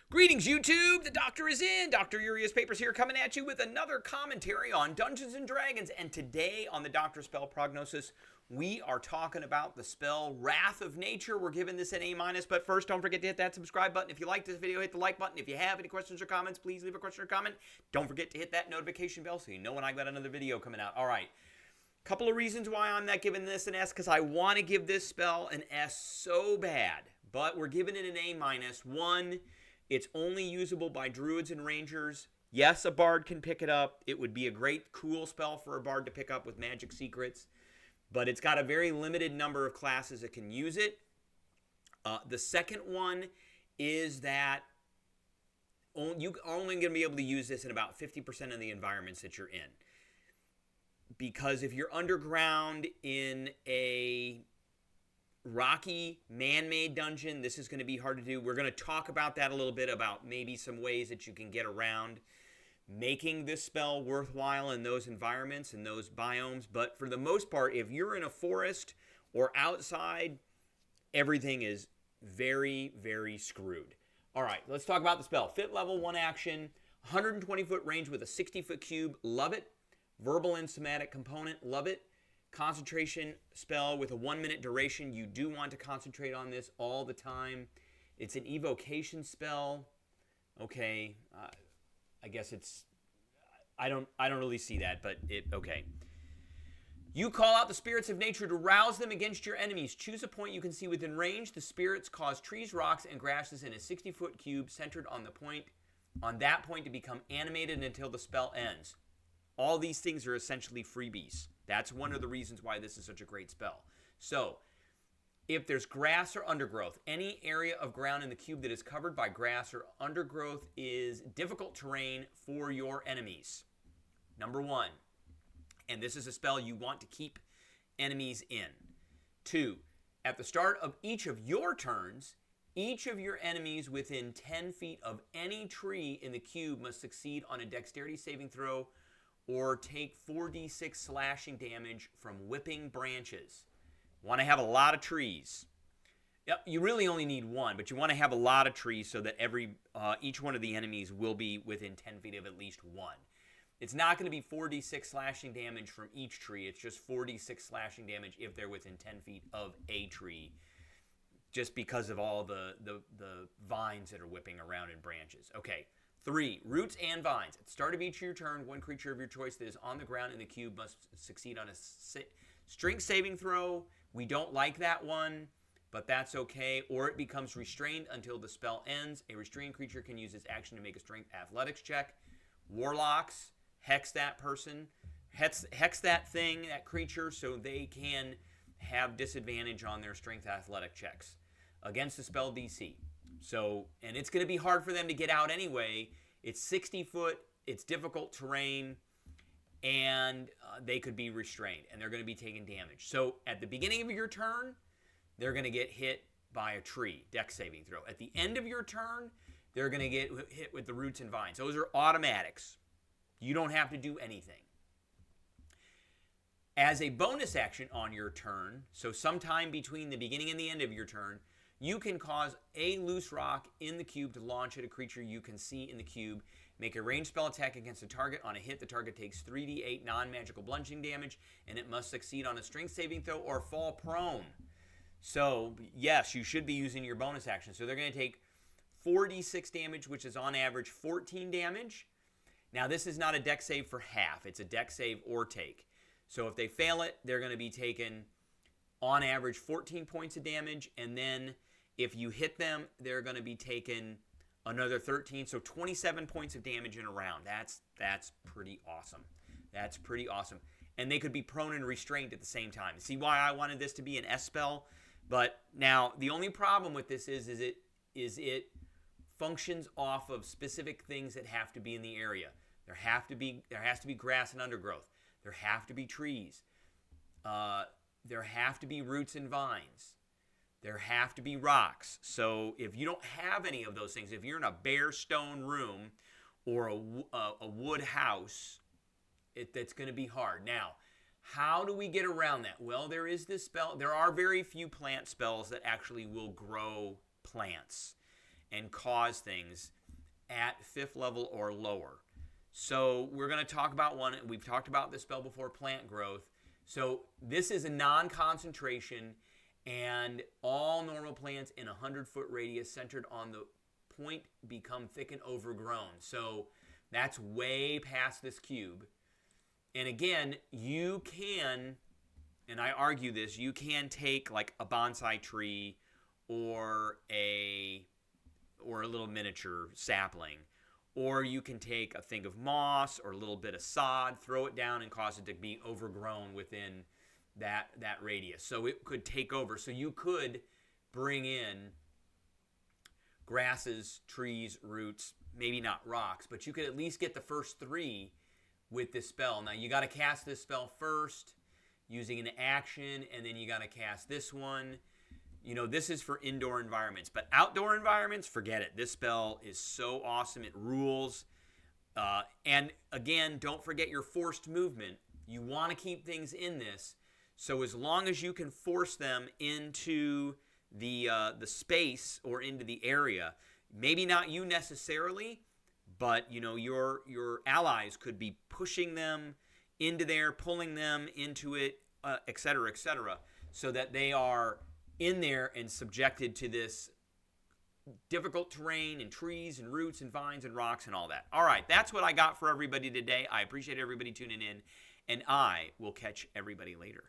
Greetings, YouTube! The Doctor is in! Dr. Urias Papers here coming at you with another commentary on Dungeons & Dragons. And today on the Doctor Spell Prognosis, we are talking about the spell Wrath of Nature. We're giving this an A-. But first, don't forget to hit that subscribe button. If you like this video, hit the like button. If you have any questions or comments, please leave a question or comment. Don't forget to hit that notification bell so you know when I've got another video coming out. All right. Couple of reasons why I'm not giving this an S, because I want to give this spell an S so bad. But we're giving it an A-. One, it's only usable by druids and rangers. Yes, a bard can pick it up. It would be a great, cool spell for a bard to pick up with magic secrets. But it's got a very limited number of classes that can use it. The second one is that you're only going to be able to use this in about 50% of the environments that you're in. Because if you're underground in a rocky, man-made dungeon, this is going to be hard to do. We're going to talk about that a little bit, about maybe some ways that you can get around making this spell worthwhile in those environments and those biomes. But for the most part, if you're in a forest or outside, everything is very, very screwed. All right, let's talk about the spell. Fit level 1 action, 120-foot range with a 60-foot cube. Love it. Verbal and somatic component. Love it. Concentration spell with a 1-minute duration. You do want to concentrate on this all the time. It's an evocation spell. Okay, I guess it's. I don't really see that, but okay. You call out the spirits of nature to rouse them against your enemies. Choose a point you can see within range. The spirits cause trees, rocks, and grasses in a 60-foot cube centered on that point to become animated until the spell ends. All these things are essentially freebies. That's one of the reasons why this is such a great spell. So, if there's grass or undergrowth, any area of ground in the cube that is covered by grass or undergrowth is difficult terrain for your enemies. Number 1. And this is a spell you want to keep enemies in. 2. At the start of each of your turns, each of your enemies within 10 feet of any tree in the cube must succeed on a dexterity saving throw or take 4d6 slashing damage from whipping branches. Want to have a lot of trees. Yep, you really only need one, but you want to have a lot of trees so that each one of the enemies will be within 10 feet of at least one. It's not going to be 4d6 slashing damage from each tree. It's just 4d6 slashing damage if they're within 10 feet of a tree, just because of all the vines that are whipping around in branches. Okay. 3. Roots and vines. At the start of each of your turn, one creature of your choice that is on the ground in the cube must succeed on a strength saving throw. We don't like that one, but that's okay. Or it becomes restrained until the spell ends. A restrained creature can use its action to make a strength athletics check. Warlocks, hex that person. Hex that thing, that creature, so they can have disadvantage on their strength athletic checks against the spell DC. So, and it's going to be hard for them to get out anyway. It's 60 foot, it's difficult terrain, and they could be restrained, and they're going to be taking damage. So, at the beginning of your turn, they're going to get hit by a tree, dex saving throw. At the end of your turn, they're going to get hit with the roots and vines. Those are automatics. You don't have to do anything. As a bonus action on your turn, so sometime between the beginning and the end of your turn, you can cause a loose rock in the cube to launch at a creature you can see in the cube. Make a ranged spell attack against a target. On a hit, the target takes 3d8 non-magical bludgeoning damage, and it must succeed on a strength saving throw or fall prone. So, yes, you should be using your bonus action. So they're going to take 4d6 damage, which is on average 14 damage. Now, this is not a dex save for half. It's a dex save or take. So if they fail it, they're going to be taking, on average, 14 points of damage, and then if you hit them, they're going to be taking another 13, so 27 points of damage in a round. That's pretty awesome. That's pretty awesome. And they could be prone and restrained at the same time. See why I wanted this to be an S spell? But now, the only problem with this is it functions off of specific things that have to be in the area. There has to be grass and undergrowth. There have to be trees. There have to be roots and vines. There have to be rocks. So if you don't have any of those things, if you're in a bare stone room or a wood house, that's going to be hard. Now, how do we get around that? Well, there is this spell. There are very few plant spells that actually will grow plants. and cause things at 5th level or lower. So we're going to talk about one. We've talked about this spell before, plant growth. So this is a non-concentration, and all normal plants in a 100-foot radius centered on the point become thick and overgrown. So that's way past this cube. And again, you can, and I argue this, you can take like a bonsai tree or a little miniature sapling, or you can take a thing of moss or a little bit of sod, throw it down and cause it to be overgrown within that radius. So it could take over. So you could bring in grasses, trees, roots, maybe not rocks, but you could at least get the first 3 with this spell. Now you got to cast this spell first using an action, and then you got to cast this one. You know, this is for indoor environments, but outdoor environments, forget it. This spell is so awesome. It rules. And again, don't forget your forced movement. You want to keep things in this. So as long as you can force them into the space or into the area, maybe not you necessarily, but you know, your allies could be pushing them into there, pulling them into it, et cetera, so that they are in there and subjected to this difficult terrain and trees and roots and vines and rocks and all that. All right, that's what I got for everybody today. I appreciate everybody tuning in, and I will catch everybody later.